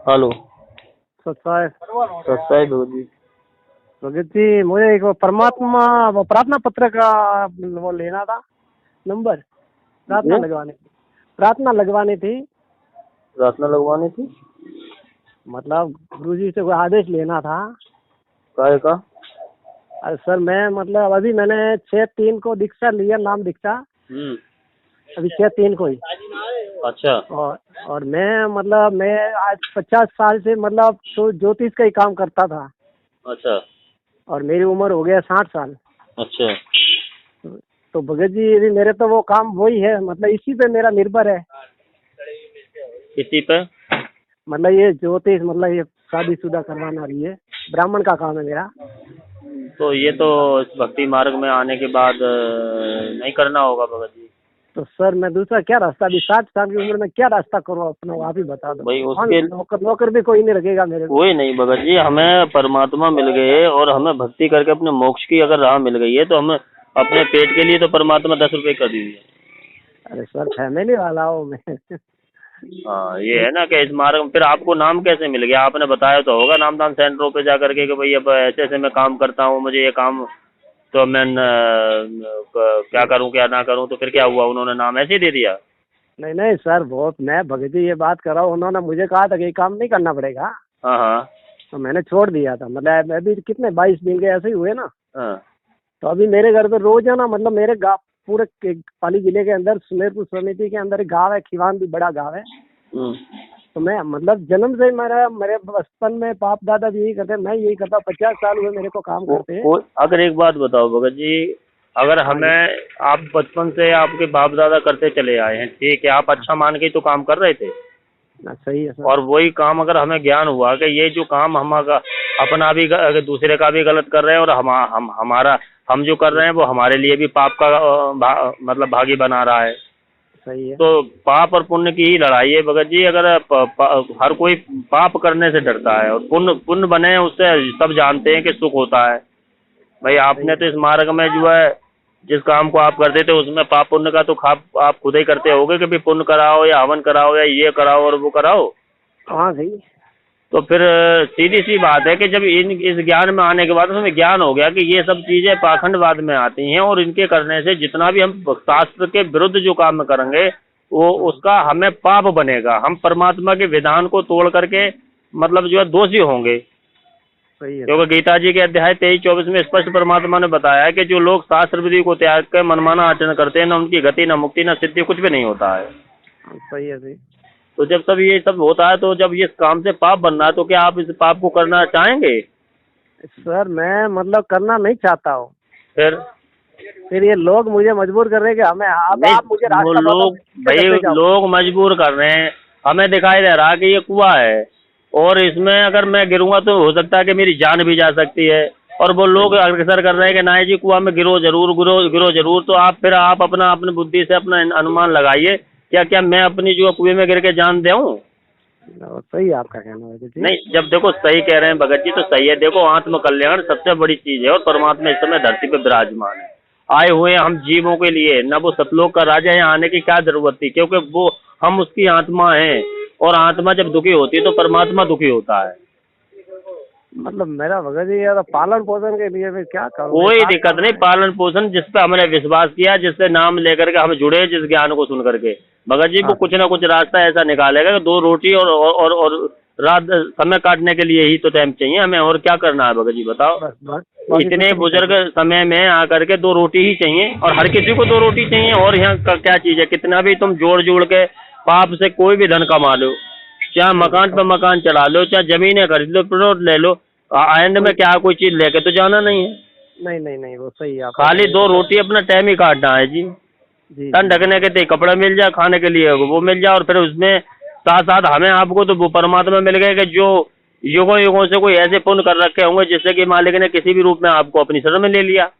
Hello. सत्साय सत्साई Bhagat ji. Bhagat ji, मुझे एक वो परमात्मा वो प्रार्थना पत्र का वो लेना था, नंबर। प्रार्थना ये लगवानी थी। प्रार्थना लगवानी थी। प्रार्थना लगवानी थी। मतलब गुरुजी से कोई आदेश लेना था। काहे का? अरे सर, मैं मतलब अभी मैंने 6/3 को दीक्षा लिया, नाम दीक्षा। अभी 6/3 को ही। अच्छा। और मैं आज 50 साल से मतलब तो ज्योतिष का ही काम करता था। अच्छा। और मेरी उम्र हो गया 60 साल। अच्छा। तो भगत जी, अभी मेरे तो वो काम वही है, मतलब इसी पे मेरा निर्भर है। किसी पे? मतलब ये ज्योतिष, मतलब ये शादीशुदा करवाना, ये ब्राह्मण का काम है मेरा। तो ये तो इस भक्ति मार्ग में आने के बाद नहीं करना होगा भगत जी। तो सर, मैं दूसरा क्या रास्ता, अभी 60 साल की उम्र में क्या रास्ता करूँ अपना, वो आप ही बता दो। भाई कौन उसके नौकर भी कोई नहीं रखेगा मेरे को। कोई नहीं भगत जी, हमें परमात्मा मिल गए और हमें भक्ति करके अपने मोक्ष की अगर राह मिल गई है तो हमें अपने पेट के लिए तो परमात्मा 10 रुपए कर दीजिए। अरे सर, फैमिली वाला हूँ मैं। हाँ, ये है ना कि इस मार्ग में फिर आपको नाम कैसे मिल गया? आपने बताया तो होगा नामदान सेंटरों पे जा करके कि भाई अब ऐसे ऐसे मैं काम करता हूँ, मुझे ये काम, तो मैं क्या करूँ क्या ना करूँ, तो फिर क्या हुआ? उन्होंने नाम ऐसे ही दे दिया? नहीं नहीं सर, बहुत मैं भगत जी ये बात कर रहा हूँ, उन्होंने मुझे कहा था कि ये काम नहीं करना पड़ेगा। हाँ हाँ तो मैंने छोड़ दिया था। मतलब अभी कितने 22 दिन के ऐसे ही हुए ना। हाँ। तो अभी मेरे घर पे रोज है ना, मतलब मेरे गाँव पूरे पाली जिले के अंदर सुमेरपुर समिति के अंदर एक गाँव है, खिवान भी बड़ा गाँव है। हम्म। तो मैं मतलब जन्म से मेरे बचपन में बाप दादा भी यही करते, मैं यही करता, 50 साल हुए मेरे को काम करते। अगर एक बात बताओ भगत जी, अगर हाँ जी। हमें, आप बचपन से आपके बाप दादा करते चले आए हैं, ठीक है, आप अच्छा मान के तो काम कर रहे थे, सही है सर। और वही काम अगर हमें ज्ञान हुआ कि ये जो काम हम अपना भी दूसरे का भी गलत कर रहे हैं और हमारा हम जो कर रहे हैं वो हमारे लिए भी पाप का मतलब भागी बना रहा है, सही है। तो पाप और पुण्य की ही लड़ाई है भगत जी। अगर हर कोई पाप करने से डरता है और पुण्य पुण्य बने उससे सब जानते हैं कि सुख होता है। भाई सही आपने है। तो इस मार्ग में जो है जिस काम को आप करते थे उसमें पाप पुण्य का तो आप खुद ही करते होगे कि भी पुण्य कराओ या हवन कराओ या ये कराओ और वो कराओ। हाँ सही। तो फिर सीधी सी बात है कि जब इस ज्ञान में आने के बाद हमें ज्ञान हो गया कि ये सब चीजें पाखंडवाद में आती हैं और इनके करने से जितना भी हम शास्त्र के विरुद्ध जो काम करेंगे वो उसका हमें पाप बनेगा, हम परमात्मा के विधान को तोड़ करके मतलब जो है दोषी होंगे। सही है क्योंकि सर। गीता जी के अध्याय 23-24 में स्पष्ट परमात्मा ने बताया है कि जो लोग शास्त्र विधि को त्याग कर मनमाना आचरण करते हैं, न उनकी गति, न मुक्ति, न सिद्धि, कुछ भी नहीं होता है। सही है। सही। तो जब सब ये सब होता है तो जब ये काम से पाप बन रहा है तो क्या आप इस पाप को करना चाहेंगे? सर, मैं मतलब करना नहीं चाहता हूँ। फिर फिर ये लोग मुझे मजबूर कर रहे हैं कि हमें, अब नहीं, आप मुझे वो रास्ता बताओ, लोग, मैं भाई कैसे जाऊँ। लोग मजबूर कर रहे हैं। हमें दिखाई दे रहा है कि ये कुआं है और इसमें अगर मैं गिरूंगा तो हो सकता है कि मेरी जान भी जा सकती है, और वो लोग सही। अग्रसर कर रहे हैं कि ना जी कुआं में गिरो जरूर, गिरो जरूर। तो आप फिर आप अपनी बुद्धि से अपना अनुमान लगाइए, क्या क्या मैं अपनी जो कुएं में गिर के जान दूं? सही है आपका कहना है जी। नहीं, जब देखो सही कह रहे हैं भगत जी तो सही है। देखो आत्म कल्याण सबसे बड़ी चीज है और परमात्मा इस समय धरती पे विराजमान है। आए हुए हैं हम जीवों के लिए, न वो सतलोक का राजा यहाँ आने की क्या जरूरत थी, क्योंकि वो हम उसकी आत्मा हैं और आत्मा जब दुखी होती है तो परमात्मा दुखी होता है। मतलब मेरा भगत जी, यार पालन पोषण के लिए मैं क्या करूँ, मैं कोई 60 दिक्कत साल नहीं, में। पालन पोषण जिस पे हमने विश्वास किया, जिससे नाम लेकर के हम जुड़े, जिस ज्ञान को सुन करके, भगत जी वो हाँ कुछ ना कुछ रास्ता ऐसा निकालेगा कि 2 रोटी और रात समय काटने के लिए ही तो टाइम चाहिए हमें, और क्या करना है भगत जी बताओ? बस बस, बाकी कुछ इतने नहीं बुजुर्ग चाहिए। समय में आकर के 2 रोटी ही चाहिए, और हर किसी को 2 रोटी चाहिए, और यहाँ का क्या चीज है? कितना भी तुम जोड़ जोड़ के पाप से कोई भी धन कमा लो, चाहे सही है मकान पे मकान चला लो, चाहे जमीनें खरीद लो, प्लॉट ले लो, एंड में कोई। क्या कोई चीज लेके तो जाना नहीं है। नहीं नहीं नहीं, वो सही है आपका खाली कहना, दो तो मैं। रोटी अपना टाइम ही काटना है जी। जी तन जी जी। ढकने के लिए कपड़ा मिल जाए, खाने के लिए वो मिल जाए, और फिर उसमें साथ साथ हमें आपको तो वो परमात्मा मिल गए कि जो युगों युगों से कोई ऐसे पुण्य कर रखे होंगे जिससे कि मालिक ने किसी भी रूप में आपको अपनी शरण में ले लिया।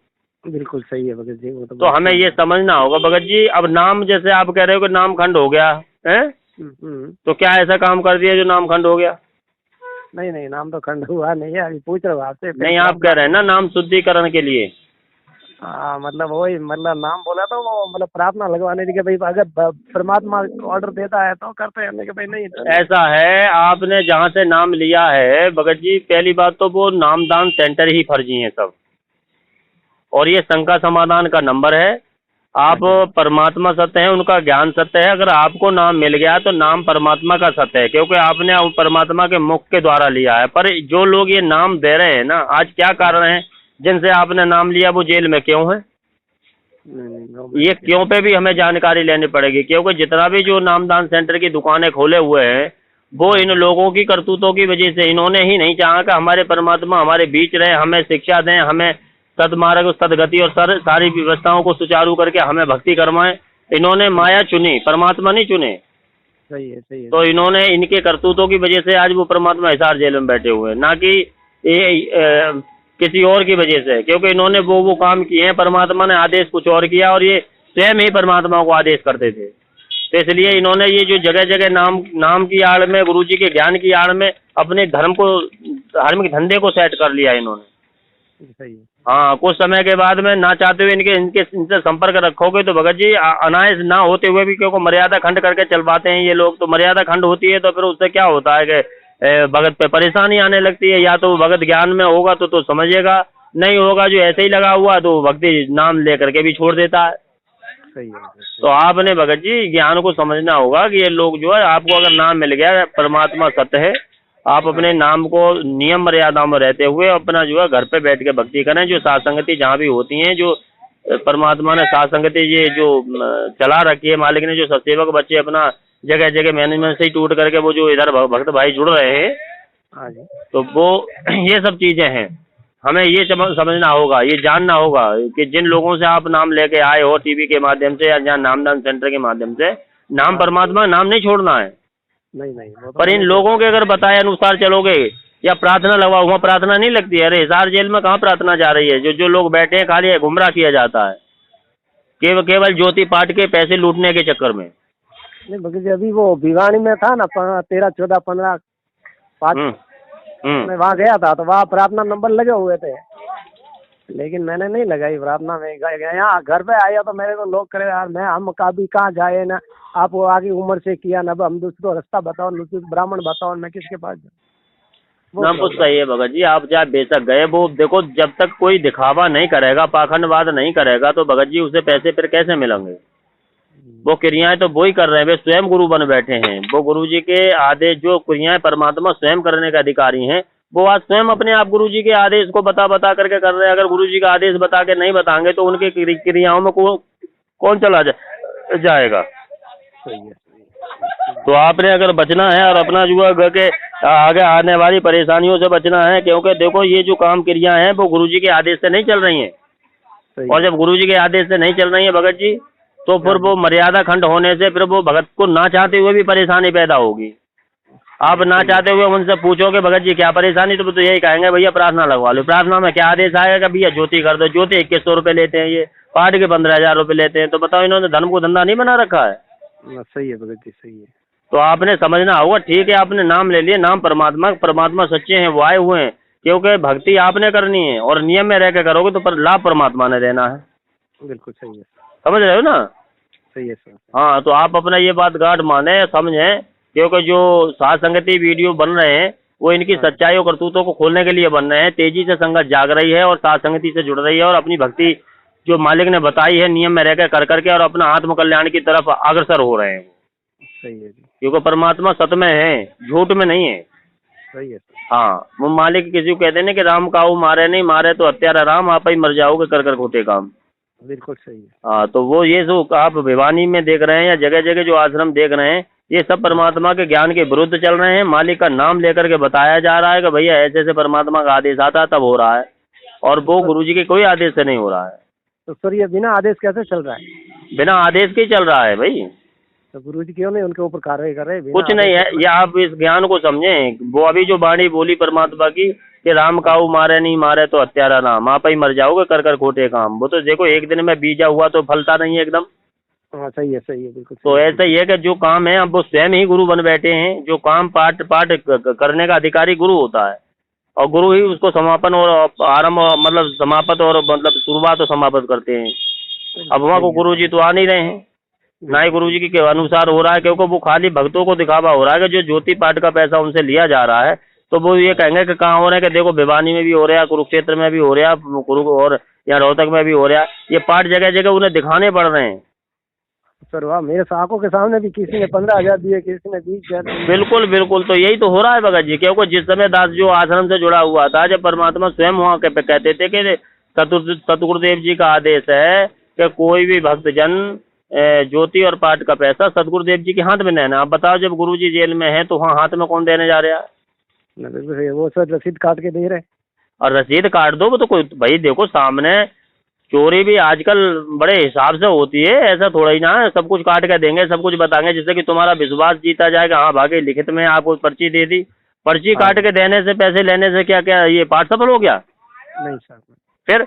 बिल्कुल सही है भगत जी, वो तो तो बात हमें सही ये है। समझना होगा भगत जी। अब नाम, जैसे आप कह रहे हो कि नाम खंड हो गया है, हम्म। तो क्या ऐसा काम कर दिया जो नाम खंड हो गया? नहीं नहीं, नाम तो खंड हुआ नहीं है, अभी पूछ रहा हूँ आपसे, फिर नहीं, आप कह प्रार्थना। रहे हैं ना नाम शुद्धिकरण के लिए। हाँ मतलब वही मतलब नाम बोला तो वो मतलब प्रार्थना लगवाने की कि भाई अगर परमात्मा ऑर्डर देता है तो करते हैं, नहीं कि भाई नहीं तो नहीं। ऐसा है, आपने जहाँ से नाम लिया है भगत जी, पहली बात तो वो नामदान सेंटर ही फर्जी हैं सब, और ये शंका समाधान का नंबर है। आप परमात्मा सत्य है, उनका ज्ञान सत्य है। अगर आपको नाम मिल गया तो नाम परमात्मा का सत्य है, क्योंकि आपने परमात्मा के मुख के द्वारा लिया है। पर जो लोग ये नाम दे रहे हैं ना, आज क्या कारण है जिनसे आपने नाम लिया वो जेल में क्यों है? ये क्यों पे भी हमें जानकारी लेनी पड़ेगी, क्योंकि जितना भी जो नामदान सेंटर की दुकानें खोले हुए हैं वो इन लोगों की करतूतों की वजह से, इन्होंने ही नहीं चाहा कि हमारे परमात्मा हमारे बीच रहे, हमें शिक्षा दें, हमें सदमार्ग सदगति और सारी व्यवस्थाओं को सुचारू करके हमें भक्ति करवाएं। इन्होंने माया चुनी, परमात्मा नहीं चुने। सही है सही है। तो इन्होंने इनके करतूतों की वजह से आज वो परमात्मा हिसार जेल में बैठे हुए हैं, ना कि किसी और की वजह से, क्योंकि इन्होंने वो काम किए हैं। परमात्मा ने आदेश कुछ और किया और ये स्वयं ही परमात्मा को आदेश करते थे। तो इसलिए इन्होंने ये जो जगह जगह नाम की आड़ में, गुरु जी के ज्ञान की आड़ में अपने धर्म को, धार्मिक धंधे को सेट कर लिया इन्होंने। सही है। हाँ, कुछ समय के बाद में ना चाहते हुए इनसे संपर्क रखोगे तो भगत जी अनायस ना होते हुए भी, क्योंकि मर्यादा खंड करके चलवाते हैं ये लोग। तो मर्यादा खंड होती है तो फिर उससे क्या होता है कि भगत पे परेशानी आने लगती है। या तो भगत ज्ञान में होगा तो समझेगा, नहीं होगा जो ऐसे ही लगा हुआ तो भक्ति नाम लेकर के भी छोड़ देता है। सही है। तो आपने भगत जी ज्ञान को समझना होगा कि ये लोग जो है, आपको अगर नाम मिल गया, परमात्मा सत्य है, आप अपने नाम को नियम मर्यादाओं में रहते हुए अपना जो है घर पे बैठ के भक्ति करें। जो सात संगति जहाँ भी होती हैं, जो परमात्मा ने सात संगति ये जो चला रखी है, मालिक ने जो सत्सेवक बच्चे अपना जगह जगह मैनेजमेंट से ही टूट करके वो जो इधर भक्त भाई जुड़ रहे हैं, तो वो ये सब चीजें हैं। हमें ये समझना होगा, ये जानना होगा कि जिन लोगों से आप नाम लेके आए हो टीवी के माध्यम से या जहाँ नामदान सेंटर के माध्यम से, नाम परमात्मा नाम नहीं छोड़ना है। नहीं पर इन लोगों के अगर बताए अनुसार चलोगे, या प्रार्थना लगा हुआ, प्रार्थना नहीं लगती है। अरे हिसार जेल में कहाँ प्रार्थना जा रही है? जो लोग बैठे हैं खाली गुमराह किया जाता है केवल ज्योति पाठ के पैसे लूटने के चक्कर में। नहीं बल्कि अभी वो भिवानी में था ना 13, 14, 15 5 मैं वहाँ गया था तो वहाँ प्रार्थना नंबर लगे हुए थे, लेकिन मैंने नहीं लगाई प्रार्थना में। यहाँ घर पे आया तो मेरे को लोग करे यार हम कभी कहाँ जाए ना, आप वो आगे उम्र से किया ना, हम दूसरे रास्ता बताओ, ब्राह्मण बताओ, मैं किसके पास जाऊँ? नाम कुछ सही है भगत जी, आप चाहे बेशक गए, वो देखो जब तक कोई दिखावा नहीं करेगा, पाखंडवाद नहीं करेगा तो भगत जी उसे पैसे फिर कैसे मिलेंगे? वो क्रियाएं तो वो ही कर रहे हैं, वे स्वयं गुरु बन बैठे हैं। वो गुरु जी के आदेश, जो क्रियाएं परमात्मा स्वयं करने के अधिकारी हैं, वो आज स्वयं अपने आप गुरु जी के आदेश को बता करके कर रहे हैं। अगर गुरु जी का आदेश बता के नहीं बताएंगे तो उनकी क्रियाओं में कौन चला जाएगा? तो आपने अगर बचना है और अपना जो है के आगे आने वाली परेशानियों से बचना है, क्योंकि देखो ये जो काम क्रिया हैं वो गुरु जी के आदेश से नहीं चल रही हैं। और जब गुरु जी के आदेश से नहीं चल रही है भगत जी, तो फिर वो मर्यादा खंड होने से फिर वो भगत को ना चाहते हुए भी परेशानी पैदा होगी। आप ना चाहते हुए उनसे पूछोगे भगत जी क्या परेशानी, तो यही कहेंगे भैया प्रार्थना लगवा लो। प्रार्थना में क्या आदेश आएगा? भैया ज्योति कर दो। ज्योति 2100 रुपये लेते हैं, ये पाठ के 15,000 रुपये लेते हैं। तो बताओ इन्होंने धर्म को धंधा नहीं बना रखा है? सही है भगत जी, सही है। तो आपने समझना होगा, ठीक है आपने नाम ले लिए, नाम परमात्मा सच्चे हैं, वो आए हुए हैं, क्योंकि भक्ति आपने करनी है और नियम में रह के करोगे तो पर लाभ परमात्मा ने देना है। बिल्कुल सही है, समझ रहे हो ना? सही है सर। हाँ, तो आप अपना ये बात गाढ़ माने, समझें, क्योंकि जो सात संगति वीडियो बन रहे हैं वो इनकी सच्चाई और करतूतों को खोलने के लिए बन रहे हैं। तेजी से संगत जाग रही है और सात संगति से जुड़ रही है और अपनी भक्ति जो मालिक ने बताई है नियम में रहकर कर करके और अपना आत्म कल्याण की तरफ अग्रसर हो रहे हैं। सही है जी, क्योंकि परमात्मा सत्य में है, झूठ में नहीं है। सही है। हाँ, वो मालिक किसी को कहते हैं कि राम काऊ मारे नहीं, मारे तो हत्यारा राम, आप ही मर जाओगे कर खोटे काम। बिल्कुल सही है। हाँ, तो वो ये जो आप भिवानी में देख रहे हैं या जगह जगह जो आश्रम देख रहे हैं, ये सब परमात्मा के ज्ञान के विरुद्ध चल रहे हैं। मालिक का नाम लेकर के बताया जा रहा है कि भैया ऐसे ऐसे परमात्मा का आदेश आता है तब हो रहा है, और वो गुरु जी के कोई आदेश से नहीं हो रहा है। तो सर ये बिना आदेश कैसे चल रहा है? बिना आदेश के चल रहा है भाई। तो गुरु जी क्यों नहीं उनके ऊपर कार्रवाई कर रहे हैं? कुछ नहीं है, या आप इस ज्ञान को समझें। वो अभी जो वाणी बोली परमात्मा की कि राम काऊ मारे नहीं, मारे तो हत्यारा नाम, आप ही मर जाओगे कर खोटे काम। वो तो देखो एक दिन में बीजा हुआ तो फलता नहीं है एकदम। हाँ सही है, सही है, बिल्कुल। तो ऐसा ही है कि जो काम है अब वो स्वयं ही गुरु बन बैठे हैं। जो काम पाठ करने का अधिकारी गुरु होता है, और गुरु ही उसको समापन और आरंभ, मतलब समापत और मतलब शुरुआत और समापत करते हैं। अब वहाँ को गुरु जी तो आ नहीं रहे हैं, ना ही गुरु जी के अनुसार हो रहा है, क्योंकि वो खाली भक्तों को दिखावा हो रहा है कि जो ज्योति पाठ का पैसा उनसे लिया जा रहा है, तो वो ये कहेंगे कि कहाँ हो रहे हैं, कि देखो भिवानी में भी हो रहा है, कुरुक्षेत्र में भी हो रहा है, और यहाँ रोहतक में भी हो रहा है। ये पाठ जगह जगह उन्हें दिखाने पड़ रहे हैं। सर वाह, मेरे आंखों के सामने भी किसी ने 15,000 दिए, किसी ने 20,000 दिए। बिल्कुल बिल्कुल, तो यही तो हो रहा है भगत जी, क्योंकि जिस समय दास जो आश्रम से जुड़ा हुआ था, जब परमात्मा स्वयं वहाँ के पे कहते थे कि सतगुरुदेव जी का आदेश है कि कोई भी भक्तजन ज्योति और पाठ का पैसा सतगुरुदेव जी के हाथ में देना। आप बताओ, जब गुरु जी जेल में है तो वहाँ हाथ में कौन देने जा रहा है? वो सर रसीद काट के दे रहे। और रसीद काट दो, वो तो कोई, भाई देखो सामने चोरी भी आजकल बड़े हिसाब से होती है, ऐसा थोड़ा ही ना है सब कुछ काट के देंगे, सब कुछ बताएंगे जिससे कि तुम्हारा विश्वास जीता जाएगा। हाँ भागे लिखित में आपको पर्ची दे दी, पर्ची काट के देने से, पैसे लेने से क्या क्या ये पाठ सफल हो गया? नहीं सर। फिर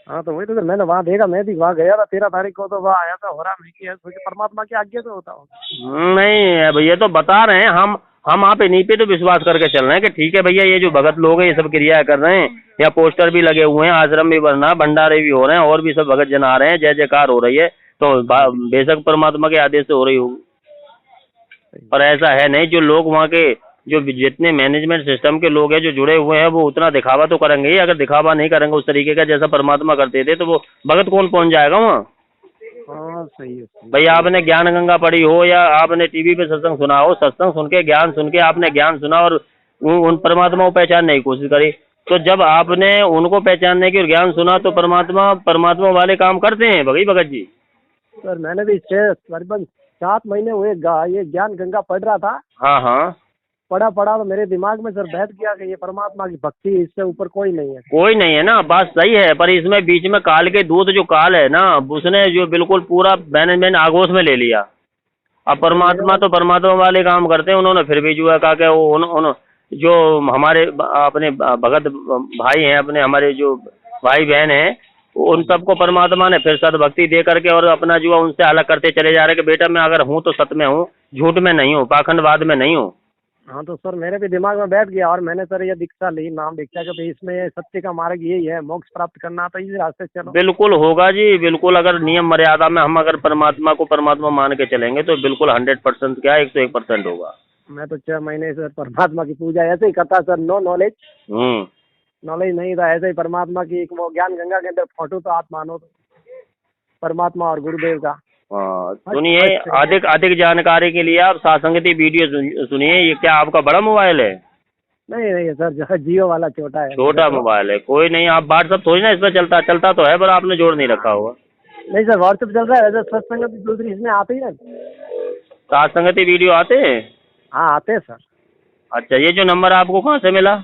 हाँ तो वही तो सर, मैंने वहाँ देखा, मैं भी वहाँ गया था 13 तारीख को, तो वहाँ आया था, हो रहा मैं कि परमात्मा की आज्ञा से होता होगा। नहीं अब ये तो बता रहे हैं, हम आप इन्हीं पे तो विश्वास करके चल रहे हैं कि ठीक है भैया, ये जो भगत लोग हैं ये सब क्रिया कर रहे हैं, या पोस्टर भी लगे हुए हैं, आश्रम भी बन रहा, भंडारे भी हो रहे हैं, और भी सब भगत जन आ रहे हैं, जय जयकार हो रही है, तो बेशक परमात्मा के आदेश से हो रही होगी। पर ऐसा है नहीं, जो लोग वहाँ के जो जितने मैनेजमेंट सिस्टम के लोग हैं जो जुड़े हुए हैं, वो उतना दिखावा तो करेंगे ही। अगर दिखावा नहीं करेंगे उस तरीके का जैसा परमात्मा करते थे, तो वो भगत कौन पहुंच जाएगा वहाँ? हाँ सही है। भैया आपने ज्ञान गंगा पढ़ी हो, या आपने टीवी पे सत्संग सुना हो, सत्संग सुन के, ज्ञान सुन के आपने ज्ञान सुना और उन परमात्मा को पहचानने की कोशिश करी, तो जब आपने उनको पहचानने की और ज्ञान सुना, तो परमात्मा वाले काम करते हैं भगत जी। सर मैंने भी करीबन 7 महीने हुए ये ज्ञान गंगा पढ़ रहा था। हाँ हाँ, पढ़ा तो मेरे दिमाग में सर बैठ गया कि ये परमात्मा की भक्ति, इससे ऊपर कोई नहीं है। कोई नहीं है ना, बात सही है, पर इसमें बीच में काल के दूत जो काल है ना, उसने जो बिल्कुल पूरा मैनेजमेंट आगोश में ले लिया। अब परमात्मा तो परमात्मा वाले काम करते हैं, उन्होंने फिर भी जो है कहा कि जो हमारे अपने भगत भाई हैं, अपने हमारे जो भाई बहन हैं, उन सबको परमात्मा ने फिर सद्भक्ति दे करके और अपना जो है उनसे अलग करते चले जा रहे कि बेटा मैं अगर हूँ तो सत्य में हूँ, झूठ में नहीं हूँ, पाखंडवाद में नहीं हूँ। हाँ तो सर मेरे भी दिमाग में बैठ गया, और मैंने सर ये दीक्षा ली, नाम दीक्षा, कि इसमें सत्य का मार्ग यही है, मोक्ष प्राप्त करना, तो इसी रास्ते चलो। बिल्कुल होगा जी, बिल्कुल। अगर नियम मर्यादा में हम अगर परमात्मा को परमात्मा मान के चलेंगे तो बिल्कुल 100% क्या 101% होगा। मैं तो 6 महीने से परमात्मा की पूजा ऐसे ही करता सर, नो नॉलेज। नॉलेज नहीं था, ऐसे ही परमात्मा की वो ज्ञान गंगा के अंदर फोटो तो आप मानो तो परमात्मा और गुरुदेव का। सुनिए, अधिक जानकारी के लिए आप सत्संगति वीडियो सुनिए। ये क्या आपका बड़ा मोबाइल है? नहीं सर, जियो वाला छोटा है। छोटा मोबाइल है, कोई नहीं, आप व्हाट्सएप थोड़ी ना इस पर चलता तो है, पर आपने जोड़ नहीं रखा होगा। नहीं सर, व्हाट्सएप चल रहा है, सत्संगति दूसरी इसमें आती है। सत्संगति वीडियो आते हैं? हाँ आते हैं सर। अच्छा, ये जो नंबर आपको कहाँ से मिला?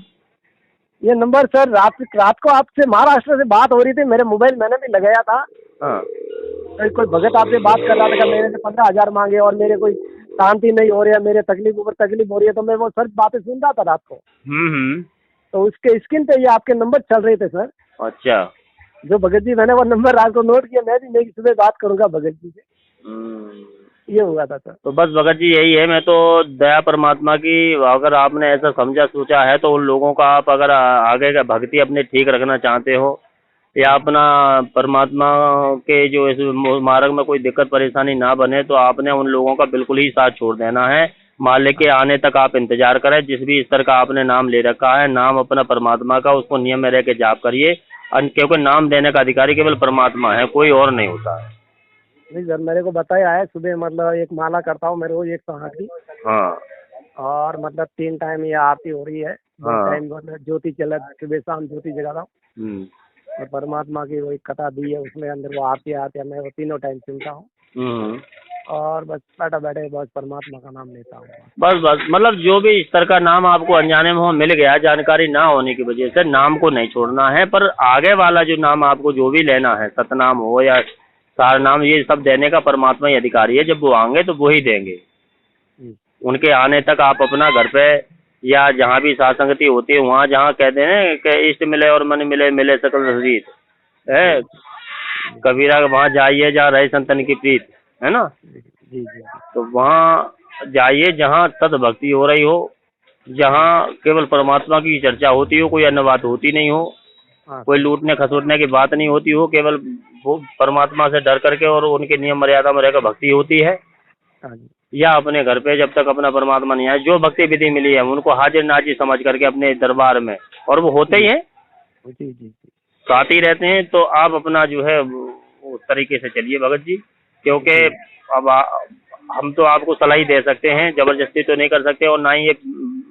ये नंबर सर रात को आपसे महाराष्ट्र से बात हो रही थी, मेरे मोबाइल मैंने भी लगाया था। हाँ, कोई भगत आपसे बात कर रहा था, मेरे से 15,000 मांगे और मेरे कोई शांति नहीं हो रही है, मेरे तकलीफ ऊपर तकलीफ हो रही है, तो मैं वो सर बातें सुन रहा था रात को। तो उसके स्क्रीन पे ये आपके नंबर चल रहे थे सर। अच्छा, जो भगत जी, मैंने वो नंबर रात को नोट किया, मैं भी नहीं सुबह बात करूंगा भगत जी से, ये हुआ था सर। तो बस भगत जी यही है, मैं तो दया परमात्मा की, अगर आपने ऐसा समझा सोचा है तो उन लोगों का आप अगर आगे का भक्ति अपने ठीक रखना चाहते हो, या अपना परमात्मा के जो इस मार्ग में कोई दिक्कत परेशानी ना बने, तो आपने उन लोगों का बिल्कुल ही साथ छोड़ देना है। मालिक के आने तक आप इंतजार करें। जिस भी स्तर का आपने नाम ले रखा है, नाम अपना परमात्मा का, उसको नियम में रह के जाप करिए, क्योंकि नाम देने का अधिकारी केवल परमात्मा है, कोई और नहीं होता है। नहीं सर, मेरे को बताया है, सुबह मतलब एक माला करता हूँ मैं रोज 108 की। हाँ, और मतलब 3 टाइम ये आरती हो रही है। 2 टाइम मतलब ज्योति चला, सुबह शाम ज्योति जगा रहा हूँ, और परमात्मा की वही कथा दी है, उसमें अंदर वो आरती आती है, मैं वो तीनों टाइम सुनता हूँ, और बस बैठे बस परमात्मा का नाम लेता हूँ। बस मतलब जो भी स्तर का नाम आपको अनजाने में मिल गया, जानकारी ना होने की वजह से, नाम को नहीं छोड़ना है, पर आगे वाला जो नाम आपको जो भी लेना है, सतनाम हो या सार नाम, ये सब देने का परमात्मा ही अधिकारी है। जब वो आएंगे तो वो ही देंगे। उनके आने तक आप अपना घर पे या जहाँ भी सत्संगति होती है, वहाँ जहाँ कहते हैं कि इष्ट मिले और मन मिले, मिले सकल रसरीत है, कबीरा वहाँ जाइए जहाँ रहे संतन की प्रीत, है ना। जी। तो वहाँ जाइए जहाँ सद भक्ति हो रही हो, जहाँ केवल परमात्मा की चर्चा होती हो, कोई अन्य बात होती नहीं हो, हाँ कोई लूटने खसोटने की बात नहीं होती हो, केवल वो परमात्मा से डर करके और उनके नियम मर्यादा में रहकर भक्ति होती है। हाँ जी या अपने घर पे जब तक अपना परमात्मा नहीं आए, जो भक्ति विधि मिली है उनको हाजिर नाजिर समझ करके अपने दरबार में, और वो होते ही हैं, जी जी जी तो आते ही रहते हैं। तो आप अपना जो है उस तरीके से चलिए भगत जी, क्योंकि अब हम तो आपको सलाह ही दे सकते हैं, जबरदस्ती तो नहीं कर सकते, और ना ही ये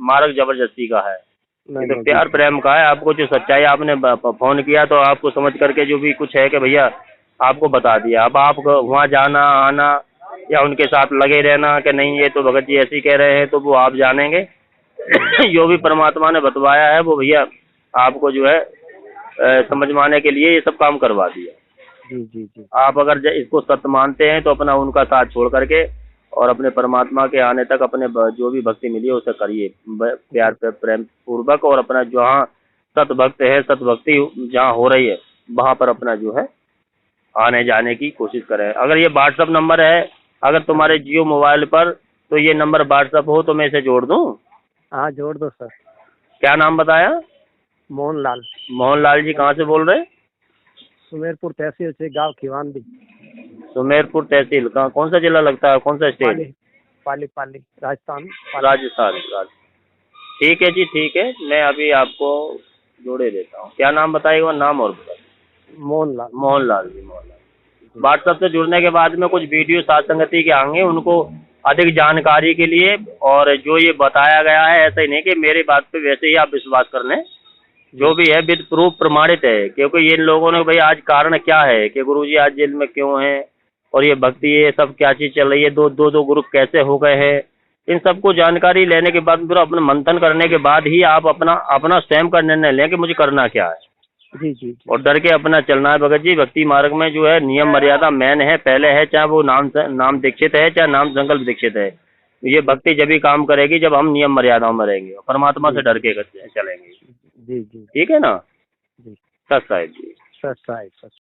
मार्ग जबरदस्ती का है, ये नहीं तो नहीं प्यार जी प्रेम का है। आपको जो सच्चाई, आपने फोन किया तो आपको समझ करके जो भी कुछ है कि भैया आपको बता दिया। अब आप वहाँ जाना आना या उनके साथ लगे रहना कि नहीं ये तो भगत जी ऐसे ही कह रहे हैं, तो वो आप जानेंगे। जो भी परमात्मा ने बतवाया है वो भैया आपको जो है समझ में आने के लिए ये सब काम करवा दिया। जी जी जी आप अगर इसको सत्य मानते हैं तो अपना उनका साथ छोड़ करके और अपने परमात्मा के आने तक अपने जो भी भक्ति मिली है उसे करिए प्यार प्रेम पूर्वक, और अपना जहाँ सत भक्त है, सत भक्ति जहाँ हो रही है वहाँ पर अपना जो है आने जाने की कोशिश करें। अगर ये व्हाट्सअप नंबर है, अगर तुम्हारे जियो मोबाइल पर, तो ये नंबर व्हाट्सअप हो तो मैं इसे जोड़ दूँ? हाँ जोड़ दो सर। क्या नाम बताया? मोहनलाल। मोहनलाल जी कहाँ से बोल रहे हैं? सुमेरपुर तहसील से, गांव खिवानदी। सुमेरपुर तहसील का कौन सा जिला लगता है, कौन सा स्टेट? पाली पाली पाली राजस्थान। राजस्थान। ठीक है जी, ठीक है, मैं अभी आपको जोड़े देता हूँ। क्या नाम बताइएगा? नाम और बताइए। मोहनलाल। मोहनलाल जी, मोहनलाल। व्हाट्सएप से जुड़ने के बाद में कुछ वीडियो साथ संगति के आएंगे, उनको अधिक जानकारी के लिए, और जो ये बताया गया है ऐसा ही नहीं कि मेरी बात पे वैसे ही आप विश्वास कर लें, जो भी है विद प्रूफ प्रमाणित है। क्योंकि ये इन लोगों ने भाई आज कारण क्या है कि गुरुजी आज जेल में क्यों हैं, और ये भक्ति ये सब क्या चीज़ चल रही है, दो ग्रुप कैसे हो गए हैं, इन सबको जानकारी लेने के बाद पूरा अपना मंथन करने के बाद ही आप अपना स्वयं का निर्णय लें कि मुझे करना क्या है। जी जी और डर के अपना चलना है भगत जी। भक्ति मार्ग में जो है नियम मर्यादा मैन है, पहले है, चाहे वो नाम दीक्षित है चाहे नाम संकल्प दीक्षित है। ये भक्ति जब ही काम करेगी जब हम नियम मर्यादाओं में रहेंगे, परमात्मा से डर के चलेंगे। जी जी ठीक है ना? जी सच साहिब जी। सर साहिब सर।